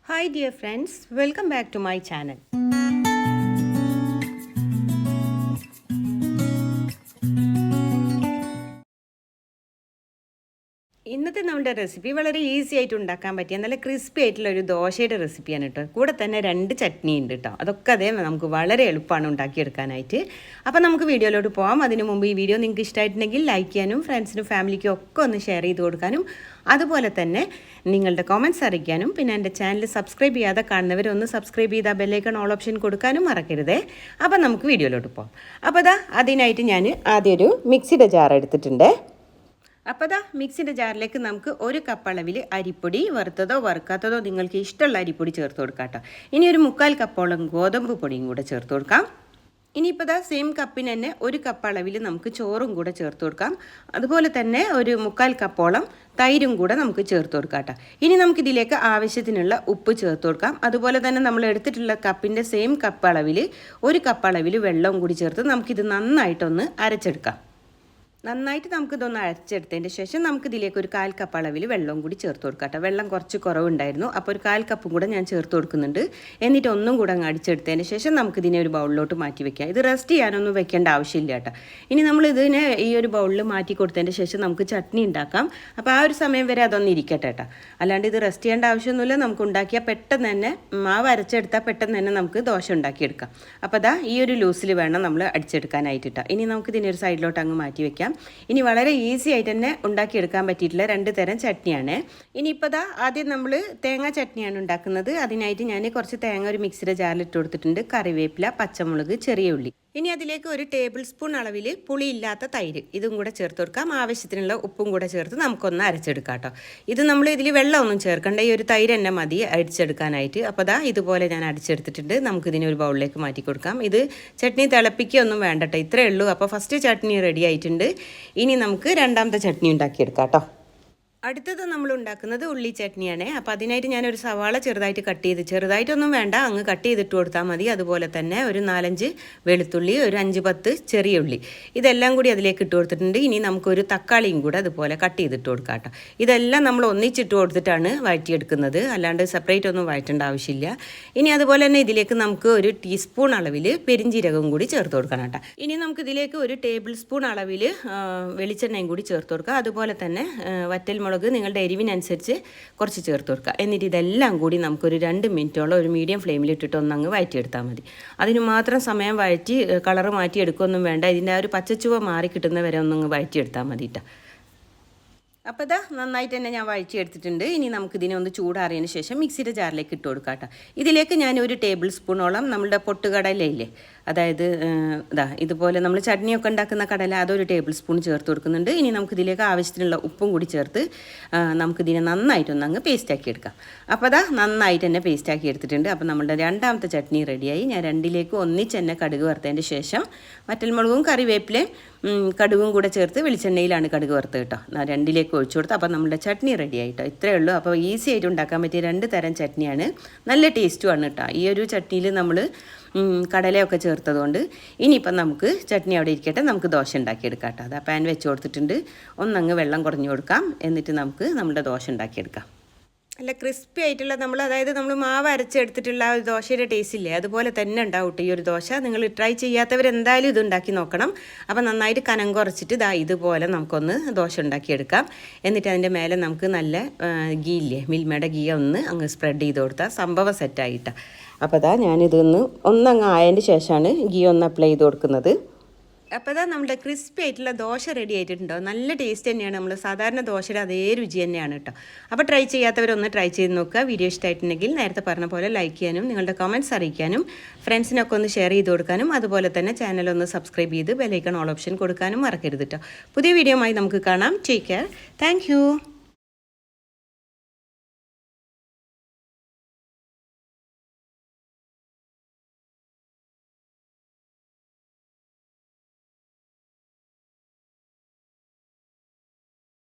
Hi dear friends, welcome back to my channel. ഇന്നത്തെ നമ്മുടെ recipe വളരെ ഈസി ആയിട്ട് ഉണ്ടാക്കാൻ പറ്റിയ നല്ല ക്രിസ്പി ആയിട്ടുള്ള ഒരു ദോശയുടെ റെസിപ്പിയാണ് കേട്ടോ. കൂടെ തന്നെ 2 ചട്നി ഉണ്ട് കേട്ടോ. അതൊക്കെ അതേ നമുക്ക് വളരെ എളുപ്പമാണ് ഉണ്ടാക്കിയെടുക്കാനായിട്ട്. അപ്പോൾ നമുക്ക് വീഡിയോയിലോട്ട് പോകാം. അതിനു മുമ്പ് ഈ വീഡിയോ നിങ്ങൾക്ക് ഇഷ്ടമായിട്ടുണ്ടെങ്കിൽ ലൈക്ക് ചെയ്യാനും ഫ്രണ്ട്സിനും ഫാമിലിക്കും ഒക്കെ ഒന്ന് ഷെയർ ചെയ്ത് കൊടുക്കാനും അതുപോലെ തന്നെ നിങ്ങളുടെ കമൻറ്റ്സ് അറിയിക്കാനും പിന്നെ എൻ്റെ ചാനൽ സബ്സ്ക്രൈബ് ചെയ്യാതെ കാണുന്നവരൊന്ന് സബ്സ്ക്രൈബ് ചെയ്താൽ ബെല്ലൈക്കൺ ഓൾ ഓപ്ഷൻ കൊടുക്കാനും മറക്കരുതേ. അപ്പോൾ നമുക്ക് വീഡിയോയിലോട്ട് പോകാം. അപ്പോൾ അതിനായിട്ട് ഞാൻ ആദ്യം ഒരു മിക്സിയുടെ ജാർ എടുത്തിട്ടുണ്ട്. അപ്പോൾ മിക്സിൻ്റെ ജാറിലേക്ക് നമുക്ക് 1 കപ്പ് അളവിൽ അരിപ്പൊടി വറുത്തതോ വറുക്കാത്തതോ നിങ്ങൾക്ക് ഇഷ്ടമുള്ള അരിപ്പൊടി ചേർത്ത് കൊടുക്കാം കേട്ടോ. ഇനി ഒരു 3/4 കപ്പോളം ഗോതമ്പ് പൊടിയും കൂടെ ചേർത്ത് കൊടുക്കാം. ഇനിയിപ്പോൾ സെയിം കപ്പിന് തന്നെ 1 കപ്പ് അളവിൽ നമുക്ക് ചോറും കൂടെ ചേർത്ത് കൊടുക്കാം. അതുപോലെ തന്നെ ഒരു 3/4 കപ്പോളം തൈരും കൂടെ നമുക്ക് ചേർത്ത് കൊടുക്കാം കേട്ടോ. ഇനി നമുക്കിതിലേക്ക് ആവശ്യത്തിനുള്ള ഉപ്പ് ചേർത്ത് കൊടുക്കാം. അതുപോലെ തന്നെ നമ്മൾ എടുത്തിട്ടുള്ള കപ്പിൻ്റെ സെയിം കപ്പ് അളവിൽ 1 കപ്പ് അളവിൽ വെള്ളവും കൂടി ചേർത്ത് നമുക്കിത് നന്നായിട്ടൊന്ന് അരച്ചെടുക്കാം. നന്നായിട്ട് നമുക്കിതൊന്ന് അരച്ചെടുത്തതിൻ്റെ ശേഷം നമുക്കിതിലേക്ക് ഒരു 1/4 കപ്പ് അളവിൽ വെള്ളവും കൂടി ചേർത്ത് കൊടുക്കാം കേട്ടോ. വെള്ളം കുറച്ച് കുറവുണ്ടായിരുന്നു, അപ്പോൾ ഒരു 1/4 കപ്പും കൂടെ ഞാൻ ചേർത്ത് കൊടുക്കുന്നുണ്ട്. എന്നിട്ട് ഒന്നും കൂടെ അങ്ങ് അടിച്ചെടുത്തതിന് ശേഷം നമുക്കിതിനെ ഒരു ബൗളിലോട്ട് മാറ്റി വെക്കാം. ഇത് റെസ്റ്റ് ചെയ്യാനൊന്നും വെക്കേണ്ട ആവശ്യമില്ല കേട്ടോ. ഇനി നമ്മളിതിനെ ഈ ഒരു ബൗളിൽ മാറ്റി കൊടുത്തതിൻ്റെ ശേഷം നമുക്ക് ചട്നി ഉണ്ടാക്കാം. അപ്പോൾ ആ ഒരു സമയം വരെ അതൊന്ന് ഇരിക്കട്ടെ കേട്ടോ. അല്ലാണ്ട് ഇത് റെസ്റ്റ് ചെയ്യേണ്ട ആവശ്യമൊന്നുമില്ല. നമുക്ക് ഉണ്ടാക്കിയാൽ പെട്ടെന്ന് തന്നെ മാവ് അരച്ചെടുത്താൽ പെട്ടെന്ന് തന്നെ നമുക്ക് ദോശ ഉണ്ടാക്കിയെടുക്കാം. അപ്പോൾ ഈ ഒരു ലൂസിൽ വേണം നമ്മൾ അടിച്ചെടുക്കാനായിട്ട് കേട്ടോ. ഇനി നമുക്കിതിനെ ഒരു സൈഡിലോട്ട് അങ്ങ് മാറ്റി വെക്കാം. ഇനി വളരെ ഈസി ആയിട്ട് തന്നെ ഉണ്ടാക്കിയെടുക്കാൻ പറ്റിയിട്ടുള്ള 2 തരം ചട്നിയാണ്. ഇനിയിപ്പോൾ ആദ്യം നമ്മൾ തേങ്ങ ചട്നിയാണ് ഉണ്ടാക്കുന്നത്. അതിനായിട്ട് ഞാൻ കുറച്ച് തേങ്ങ ഒരു മിക്സിയുടെ ജാറിലിട്ട് കൊടുത്തിട്ടുണ്ട്. കറിവേപ്പില, പച്ചമുളക്, ചെറിയ ഉള്ളി. ഇനി അതിലേക്ക് 1 ടേബിൾ സ്പൂൺ അളവിൽ പുളിയില്ലാത്ത തൈര് ഇതും കൂടെ ചേർത്ത് കൊടുക്കാം. ആവശ്യത്തിനുള്ള ഉപ്പും കൂടെ ചേർത്ത് നമുക്കൊന്ന് അരച്ചെടുക്കാം കേട്ടോ. ഇത് നമ്മൾ ഇതിൽ വെള്ളമൊന്നും ചേർക്കണ്ട, ഈ ഒരു തൈര് തന്നെ മതി അടിച്ചെടുക്കാനായിട്ട്. അപ്പോൾ ഇതുപോലെ ഞാൻ അടിച്ചെടുത്തിട്ടുണ്ട്. നമുക്കിതിനെ ഒരു ബൗളിലേക്ക് മാറ്റി കൊടുക്കാം. ഇത് ചട്നി തിളപ്പിക്കുകയൊന്നും വേണ്ട കേട്ടോ, ഇത്രയേ ഉള്ളൂ. അപ്പോൾ ഫസ്റ്റ് ചട്നി റെഡി ആയിട്ടുണ്ട്. ഇനി നമുക്ക് രണ്ടാമത്തെ ചട്നി ഉണ്ടാക്കിയെടുക്കാം കേട്ടോ. അടുത്തത് നമ്മൾ ഉണ്ടാക്കുന്നത് ഉള്ളി ചട്നിയാണ്. അപ്പോൾ അതിനായിട്ട് ഞാനൊരു സവാള ചെറുതായിട്ട് കട്ട് ചെയ്ത്, ചെറുതായിട്ടൊന്നും വേണ്ട, അങ്ങ് കട്ട് ചെയ്തിട്ട് കൊടുത്താൽ മതി. അതുപോലെ തന്നെ ഒരു 4-5 വെളുത്തുള്ളി, ഒരു 5-10 ചെറിയ ഉള്ളി, ഇതെല്ലാം കൂടി അതിലേക്ക് ഇട്ട് കൊടുത്തിട്ടുണ്ട്. ഇനി നമുക്കൊരു തക്കാളിയും കൂടെ അതുപോലെ കട്ട് ചെയ്തിട്ട് കൊടുക്കാം കേട്ടോ. ഇതെല്ലാം നമ്മൾ ഒന്നിച്ചിട്ട് കൊടുത്തിട്ടാണ് വഴറ്റിയെടുക്കുന്നത്, അല്ലാണ്ട് സെപ്പറേറ്റ് ഒന്നും വഴറ്റേണ്ട ആവശ്യമില്ല. ഇനി അതുപോലെ തന്നെ ഇതിലേക്ക് നമുക്ക് 1 ടീസ്പൂൺ അളവിൽ പെരിഞ്ജീരകവും കൂടി ചേർത്ത് കൊടുക്കണം കേട്ടോ. ഇനി നമുക്കിതിലേക്ക് 1 ടേബിൾ സ്പൂൺ അളവിൽ വെളിച്ചെണ്ണയും കൂടി ചേർത്ത് കൊടുക്കുക. അതുപോലെ തന്നെ വറ്റൽ മുളക് നിങ്ങളുടെ എരിവിനനുസരിച്ച് കുറച്ച് ചേർത്ത് കൊടുക്കുക. എന്നിട്ട് ഇതെല്ലാം കൂടി നമുക്കൊരു 2 മിനിറ്റോളം ഒരു മീഡിയം ഫ്ലെയിമിൽ ഇട്ടിട്ട് ഒന്നങ്ങ് വഴറ്റിയെടുത്താൽ മതി. അതിന് മാത്രം സമയം വഴറ്റി കളറ് മാറ്റി എടുക്കുകയൊന്നും വേണ്ട. ഇതിൻ്റെ ആ ഒരു പച്ചച്ചുവ മാറി കിട്ടുന്ന വരെ ഒന്നങ്ങ് വഴറ്റിയെടുത്താൽ മതി കേട്ടോ. അപ്പോൾ നന്നായിട്ട് തന്നെ ഞാൻ വഴറ്റിയെടുത്തിട്ടുണ്ട്. ഇനി നമുക്കിതിനെ ഒന്ന് ചൂടാറിയതിന് ശേഷം മിക്സിയുടെ ജാറിലേക്ക് ഇട്ട് കൊടുക്കാം കേട്ടോ. ഇതിലേക്ക് ഞാൻ 1 ടേബിൾ സ്പൂണോളം നമ്മളുടെ പൊട്ടുകടലയില്ലേ, അതായത് ഇതുപോലെ നമ്മൾ ചട്നിയൊക്കെ ഉണ്ടാക്കുന്ന കടല, അതൊരു ടേബിൾ സ്പൂൺ ചേർത്ത് കൊടുക്കുന്നുണ്ട്. ഇനി നമുക്കിതിലേക്ക് ആവശ്യത്തിനുള്ള ഉപ്പും കൂടി ചേർത്ത് നമുക്കിതിനെ നന്നായിട്ടൊന്ന് അങ്ങ് പേസ്റ്റാക്കി എടുക്കാം. അപ്പോൾ നന്നായിട്ട് തന്നെ പേസ്റ്റാക്കി എടുത്തിട്ടുണ്ട്. അപ്പോൾ നമ്മളുടെ രണ്ടാമത്തെ ചട്നി റെഡിയായി. ഞാൻ രണ്ടിലേക്ക് ഒന്നിച്ച് തന്നെ കടുക് വറുത്തതിൻ്റെ ശേഷം വറ്റൽമുളകും കറിവേപ്പിലയും കടുകും കൂടെ ചേർത്ത് വെളിച്ചെണ്ണയിലാണ് കടുക് വറുത്ത് കേട്ടോ. രണ്ടിലേക്ക് ഒഴിച്ചു കൊടുത്ത് അപ്പോൾ നമ്മുടെ ചട്നി റെഡി ആയിട്ടോ. ഇത്രയേ ഉള്ളൂ. അപ്പോൾ ഈസി ആയിട്ട് ഉണ്ടാക്കാൻ പറ്റിയ 2 തരം ചട്നിയാണ്. നല്ല ടേസ്റ്റുമാണ് കേട്ടോ. ഈ ഒരു ചട്നിയിൽ നമ്മൾ കടലയൊക്കെ ചേർത്തതുകൊണ്ട്. ഇനിയിപ്പം നമുക്ക് ചട്നി അവിടെ ഇരിക്കട്ടെ, നമുക്ക് ദോശ ഉണ്ടാക്കിയെടുക്കാം കേട്ടോ. പാൻ വെച്ച് കൊടുത്തിട്ടുണ്ട്. ഒന്നങ്ങ് വെള്ളം കുറഞ്ഞു കൊടുക്കാം. എന്നിട്ട് നമുക്ക് നമ്മുടെ ദോശ ഉണ്ടാക്കിയെടുക്കാം. നല്ല ക്രിസ്പി ആയിട്ടുള്ള അതായത് നമ്മൾ മാവ് അരച്ചെടുത്തിട്ടുള്ള ഒരു ദോശയുടെ ടേസ്റ്റ് ഇല്ലേ, അതുപോലെ തന്നെ ഉണ്ടാവും ഈ ഒരു ദോശ. നിങ്ങൾ ട്രൈ ചെയ്യാത്തവരെന്തായാലും ഇത് ഉണ്ടാക്കി നോക്കണം. അപ്പോൾ നന്നായിട്ട് കനം കുറച്ചിട്ട് ഇതുപോലെ നമുക്കൊന്ന് ദോശ ഉണ്ടാക്കിയെടുക്കാം. എന്നിട്ട് അതിൻ്റെ മേലെ നമുക്ക് നല്ല ഗീ ഇല്ലേ, മിൽമയുടെ ഗീ ഒന്ന് അങ്ങ് സ്പ്രെഡ് ചെയ്ത് കൊടുത്താൽ സംഭവം സെറ്റായിട്ടാണ്. അപ്പോൾ ഞാനിതൊന്ന് ഒന്നങ്ങ് ആയതിൻ്റെ ശേഷമാണ് ഗീ ഒന്ന് അപ്ലൈ ചെയ്ത് കൊടുക്കുന്നത്. അപ്പോൾ നമ്മുടെ ക്രിസ്പി ആയിട്ടുള്ള ദോശ റെഡി ആയിട്ടുണ്ടോ. നല്ല ടേസ്റ്റ് തന്നെയാണ്, നമ്മൾ സാധാരണ ദോശയുടെ അതേ രുചി തന്നെയാണ് കേട്ടോ. അപ്പോൾ ട്രൈ ചെയ്യാത്തവരൊന്ന് ട്രൈ ചെയ്ത് നോക്കുക. വീഡിയോ ഇഷ്ടമായിട്ടുണ്ടെങ്കിൽ നേരത്തെ പറഞ്ഞ പോലെ ലൈക്ക് ചെയ്യാനും നിങ്ങളുടെ കമൻറ്റ്സ് അറിയിക്കാനും ഫ്രണ്ട്സിനൊക്കെ ഒന്ന് ഷെയർ ചെയ്ത് കൊടുക്കാനും അതുപോലെ തന്നെ ചാനലൊന്ന് സബ്സ്ക്രൈബ് ചെയ്ത് ബെല്ലൈക്കൺ ഓൾ ഓപ്ഷൻ കൊടുക്കാനും മറക്കരുത് കേട്ടോ. പുതിയ വീഡിയോ ആയി നമുക്ക് കാണാം. Take care. Thank you.